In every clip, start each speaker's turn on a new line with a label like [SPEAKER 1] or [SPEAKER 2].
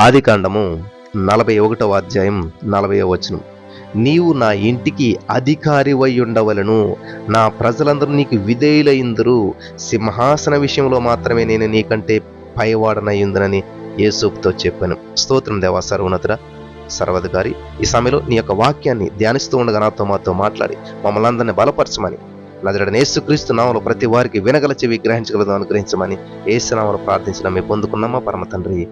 [SPEAKER 1] ఆదికాండము 41వ అధ్యాయం 40వ వచనం. నీవు నా ఇంటికి అధికారివై ఉండవలను, నా ప్రజలందరూ నీకు విధేయులైందురు, సింహాసన విషయంలో మాత్రమే నేను నీకంటే పైవాడనయ్యుందునని యేసూపుతో చెప్పాను. స్తోత్రం దేవా సర్వోన్నతుడా, సర్వాధికారి. ఈ సమయంలో నీ యొక్క వాక్యాన్ని ధ్యానిస్తూ ఉండగా మాతో మాట్లాడి మమ్మల్ని అందరినీ బలపరచమని, నజరేయుడైన యేసుక్రీస్తు నామములో ప్రతి వారికి వినగల చెవి గ్రహించగలదు అనుగ్రహించమని యేసు నామములో ప్రార్థించిన మేము పొందుకున్నామా పరమ తండ్రి,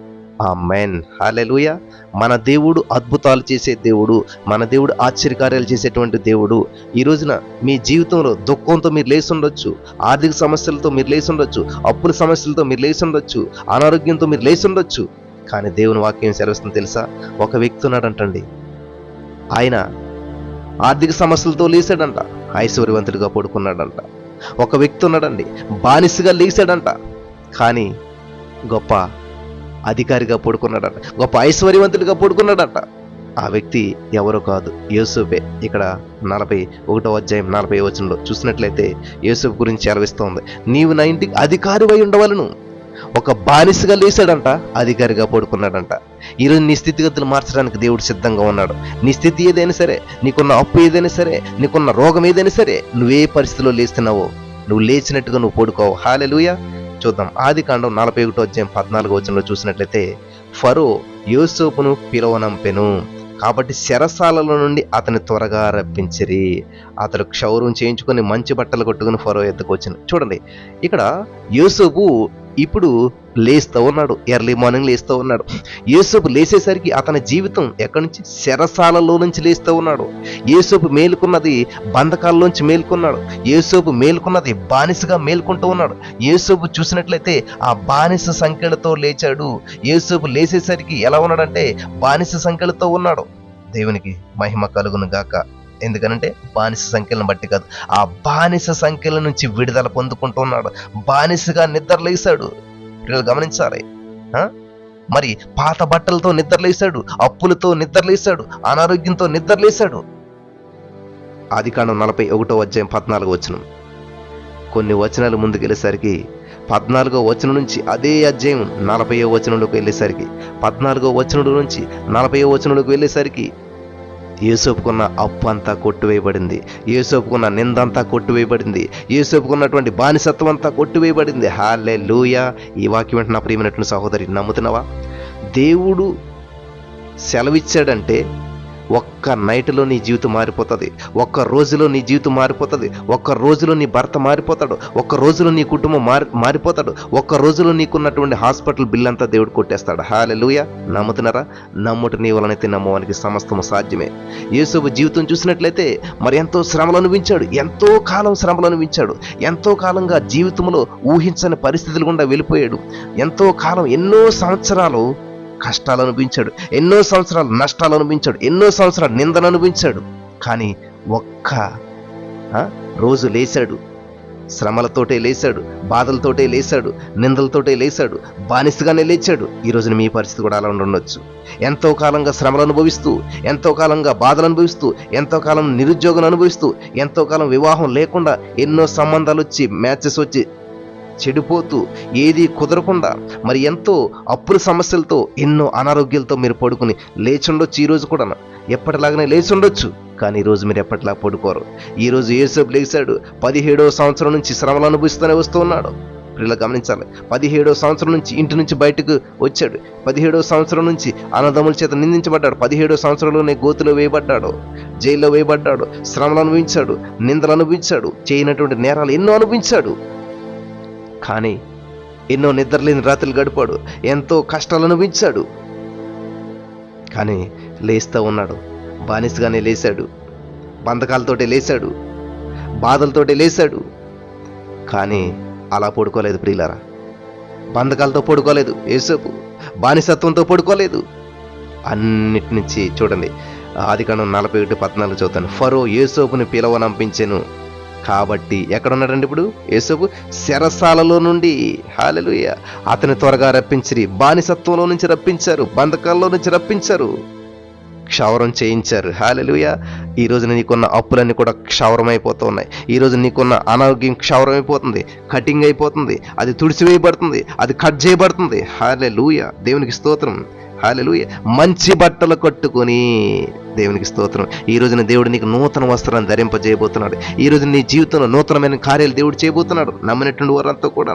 [SPEAKER 1] ఆమేన్. హల్లెలూయా. మన దేవుడు అద్భుతాలు చేసే దేవుడు, మన దేవుడు ఆశ్చర్యకార్యాలు చేసేటువంటి దేవుడు. ఈ రోజున మీ జీవితంలో దుఃఖంతో మీరు లేచి ఉండొచ్చు, ఆర్థిక సమస్యలతో మీరు లేచి ఉండొచ్చు, అప్పుల సమస్యలతో మీరు లేచి ఉండొచ్చు, అనారోగ్యంతో మీరు లేచి ఉండొచ్చు. కానీ దేవుని వాక్యం సెలవిస్తుంది తెలుసా? ఒక వ్యక్తి ఉన్నాడంటండి, ఆయన ఆర్థిక సమస్యలతో లేచాడంట, ఐశ్వర్యవంతుడిగా పడుకున్నాడంట. ఒక వ్యక్తి ఉన్నాడండి, బానిసగా లేచాడంట, కానీ గొప్ప అధికారిగా పడుకున్నాడంట, గొప్ప ఐశ్వర్యవంతుడిగా పడుకున్నాడంట. ఆ వ్యక్తి ఎవరో కాదు, యోసేపే. ఇక్కడ 41వ అధ్యాయం 40వ వచనంలో చూసినట్లయితే యోసేపు గురించి సెలవిస్తోంది. నీవు నా ఇంటికి అధికారివై ఉండవలను. ఒక బానిసగా లేచాడంట, అధికారిగా పడుకున్నాడంట. ఈరోజు నీ స్థితిగతులు మార్చడానికి దేవుడు సిద్ధంగా ఉన్నాడు. నీ స్థితి ఏదైనా సరే, నీకున్న అప్పు ఏదైనా సరే, నీకున్న రోగం ఏదైనా సరే, నువ్వే పరిస్థితిలో లేస్తున్నావో నువ్వు లేచినట్టుగా నువ్వు పడుకోవు. హల్లెలూయా. చూద్దాం. ఆదికాండం 41వ అధ్యాయం 14వ వచనంలో చూసినట్లయితే, ఫరో యోసేపును పిలవనంపెను, కాబట్టి చెరసాలలో నుండి అతని త్వరగా రప్పించిరి. అతడు క్షౌరం చేయించుకొని మంచి బట్టలు కొట్టుకుని ఫరో ఎద్దుకు వచ్చాను. చూడండి, ఇక్కడ యోసేపు ఇప్పుడు లేస్తూ ఉన్నాడు, ఎర్లీ మార్నింగ్ లేస్తూ ఉన్నాడు. యోసేపు లేచేసరికి అతని జీవితం ఎక్కడి నుంచి? చెరసాలలో నుంచి లేస్తూ ఉన్నాడు. యోసేపు మేలుకున్నది బంధకాల్లోంచి మేలుకున్నాడు. యోసేపు మేలుకున్నది బానిసగా మేలుకుంటూ ఉన్నాడు. యోసేపు చూసినట్లయితే ఆ బానిస సంఖ్యలతో లేచాడు. యోసేపు లేచేసరికి ఎలా ఉన్నాడంటే బానిస సంఖ్యలతో ఉన్నాడు. దేవునికి మహిమ కలుగును గాక. ఎందుకనంటే బానిస సంఖ్యలను బట్టి కాదు, ఆ బానిస సంఖ్యల నుంచి విడుదల పొందుకుంటూ ఉన్నాడు. బానిసగా నిద్రలేశాడు. పిల్లలు గమనించాలి. మరి పాత బట్టలతో నిద్రలేశాడు, అప్పులతో నిద్రలేశాడు, అనారోగ్యంతో నిద్రలేశాడు. ఆదికాండం 41వ అధ్యాయం 14వ వచనం. కొన్ని వచనాలు ముందుకెళ్ళేసరికి 14వ వచనం నుంచి అదే అధ్యాయం 40వ వచనంలోకి వెళ్ళేసరికి, 14వ వచనం నుంచి 40వ వచనంలోకి వెళ్ళేసరికి యోసేపుకున్న అప్పు అంతా కొట్టువేయబడింది, యోసేపుకున్న నిందంతా కొట్టువేయబడింది, యోసేపుకున్నటువంటి బానిసత్వం అంతా కొట్టువేయబడింది. హల్లెలూయా. ఈ వాక్యం వెంట నా ప్రియమైనటువంటి సహోదరి, నమ్ముతున్నావా? దేవుడు సెలవిచ్చాడంటే ఒక్క నైట్లో నీ జీవితం మారిపోతుంది, ఒక్క రోజులో నీ జీవితం మారిపోతుంది, ఒక్క రోజులో నీ భర్త మారిపోతాడు, ఒక్క రోజులో నీ కుటుంబం మారిపోతాడు, ఒక్క రోజులో నీకున్నటువంటి హాస్పిటల్ బిల్ అంతా దేవుడు కొట్టేస్తాడు. హల్లెలూయా. నమ్ముతున్నారా? నమ్ముట నీ వలనైతే నమ్మవానికి సమస్తము సాధ్యమే. యేసోబు జీవితం చూసినట్లయితే మరి ఎంతో శ్రమలు అనుభవించాడు, ఎంతో కాలం శ్రమలు అనుభవించాడు, ఎంతో కాలంగా జీవితంలో ఊహించని పరిస్థితులు గుండా వెళ్ళిపోయాడు. ఎంతో కాలం, ఎన్నో సంవత్సరాలు కష్టాలు అనుభవించాడు, ఎన్నో సంవత్సరాలు నష్టాలు అనుభవించాడు, ఎన్నో సంవత్సరాలు నిందను అనుభవించాడు. కానీ ఒక్క రోజు లేచాడు, శ్రమలతోటే లేచాడు, బాధలతోటే లేచాడు, నిందలతోటే లేచాడు, బానిసగానే లేచాడు. ఈ రోజున మీ పరిస్థితి కూడా అలా ఉండొచ్చు. ఎంతో కాలంగా శ్రమలు అనుభవిస్తూ, ఎంతో కాలంగా బాధలు అనుభవిస్తూ, ఎంతో కాలం నిరుద్యోగం అనుభవిస్తూ, ఎంతో కాలం వివాహం లేకుండా, ఎన్నో సంబంధాలు వచ్చి, మ్యాచెస్ వచ్చి చెడిపోతూ, ఏది కుదరకుండా, మరి ఎంతో అప్పుల సమస్యలతో, ఎన్నో అనారోగ్యాలతో మీరు పడుకుని లేచుండొచ్చు. ఈ రోజు కూడా ఎప్పటిలాగానే లేచుండొచ్చు, కానీ ఈరోజు మీరు ఎప్పటిలా పడుకోరు. ఈరోజు యేసేపు లేచాడు, 17వ సంవత్సరం నుంచి శ్రమలు అనుభవిస్తూనే వస్తూ ఉన్నాడు. ఇలా గమనించాలి. 17వ సంవత్సరం నుంచి ఇంటి నుంచి బయటకు వచ్చాడు. 17వ సంవత్సరం నుంచి అన్నదమ్ముల చేత నిందించబడ్డాడు. 17వ సంవత్సరంలోనే గోతులో వేయబడ్డాడు, జైల్లో వేయబడ్డాడు, శ్రమలు అనుభవించాడు, నిందలు అనుభవించాడు, చేయనటువంటి నేరాలు ఎన్నో అనుభవించాడు. కానీ ఎన్నో నిద్రలేని రాత్రులు గడిపాడు, ఎంతో కష్టాలు అనుభవించాడు. కానీ లేస్తూ ఉన్నాడు, బానిసగానే లేచాడు, బంధకాలతోటే లేచాడు, బాధలతోటే లేచాడు. కానీ అలా పడుకోలేదు ప్రియులారా. బంధకాలతో పడుకోలేదు యేసేపు, బానిసత్వంతో పడుకోలేదు. అన్నిటి నుంచి చూడండి, ఆదికాండం 41:14 చదువుతాను. ఫరో యేసేపుని పిలవనంపించెను, కాబట్టి ఎక్కడున్నాడండి ఇప్పుడు యేసేపు? చెరసాలలో నుండి. హల్లెలూయా. అతని త్వరగా రప్పించిరి. బానిసత్వంలో నుంచి రప్పించారు, బంధకాల్లో నుంచి రప్పించారు, క్షౌరం చేయించారు. హల్లెలూయా. ఈ రోజున నీకున్న అప్పులన్నీ కూడా క్షౌరం అయిపోతూ ఉన్నాయి. ఈ రోజు నీకున్న అనారోగ్యం క్షౌరం అయిపోతుంది, కటింగ్ అయిపోతుంది, అది తుడిచివేయబడుతుంది, అది కట్ చేయబడుతుంది. హల్లెలూయా. దేవునికి స్తోత్రం. హల్లెలూయా. మంచి బట్టలు కట్టుకొని, దేవునికి స్తోత్రం. ఈ రోజున దేవుడు నీకు నూతన వస్త్రాన్ని ధరింపజేయబోతున్నాడు. ఈ రోజు నీ జీవితంలో నూతనమైన కార్యాలు దేవుడు చేయబోతున్నాడు. నమ్మినటువంటి వారంతా కూడా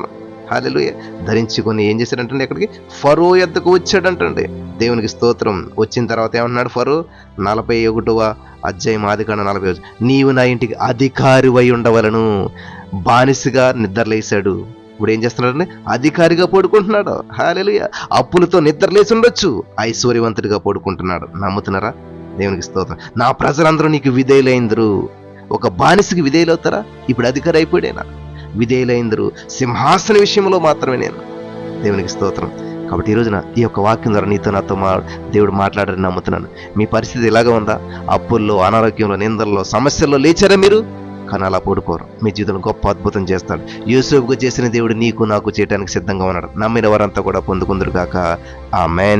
[SPEAKER 1] హల్లెలూయా ధరించుకొని ఏం చేశాడంటే ఎక్కడికి ఫరో యొద్దకు వచ్చాడంటండి. దేవునికి స్తోత్రం. వచ్చిన తర్వాత ఏమన్నాడు ఫరో? 41వ అధ్యాయం ఆదికాండం 40. నీవు నా ఇంటికి అధికారివై ఉండవలను. బానిసగా నిద్రలేశాడు, ఇప్పుడు ఏం చేస్తున్నాడంటే అధికారిగా పడుకుంటున్నాడు. హల్లెలూయా. అప్పులతో నిద్రలేసి ఉండొచ్చు, ఐశ్వర్యవంతుడిగా పడుకుంటున్నాడు. నమ్ముతున్నారా? దేవునికి స్తోత్రం. నా ప్రజలందరూ నీకు విధేయులైందరు. ఒక బానిసకి విధేయులవుతారా? ఇప్పుడు అధికారి అయిపోయాడేనా? విధేయులైందరు. సింహాసన విషయంలో మాత్రమే నేను. దేవునికి స్తోత్రం. కాబట్టి ఈ రోజున ఈ యొక్క వాక్యం ద్వారా నీతో నాతో దేవుడు మాట్లాడారని నమ్ముతున్నాను. మీ పరిస్థితి ఇలాగా ఉందా? అప్పుల్లో, అనారోగ్యంలో, నిందల్లో, సమస్యల్లో లేచారా మీరు? కానీ అలా పడుకోరు. మీ జీవితంలో గొప్ప అద్భుతం చేస్తాడు. యోసేపుగా చేసిన దేవుడు నీకు నాకు చేయడానికి సిద్ధంగా ఉన్నాడు. నమ్మిన వారంతా కూడా పొందుకుందరు గాక. ఆమేన్.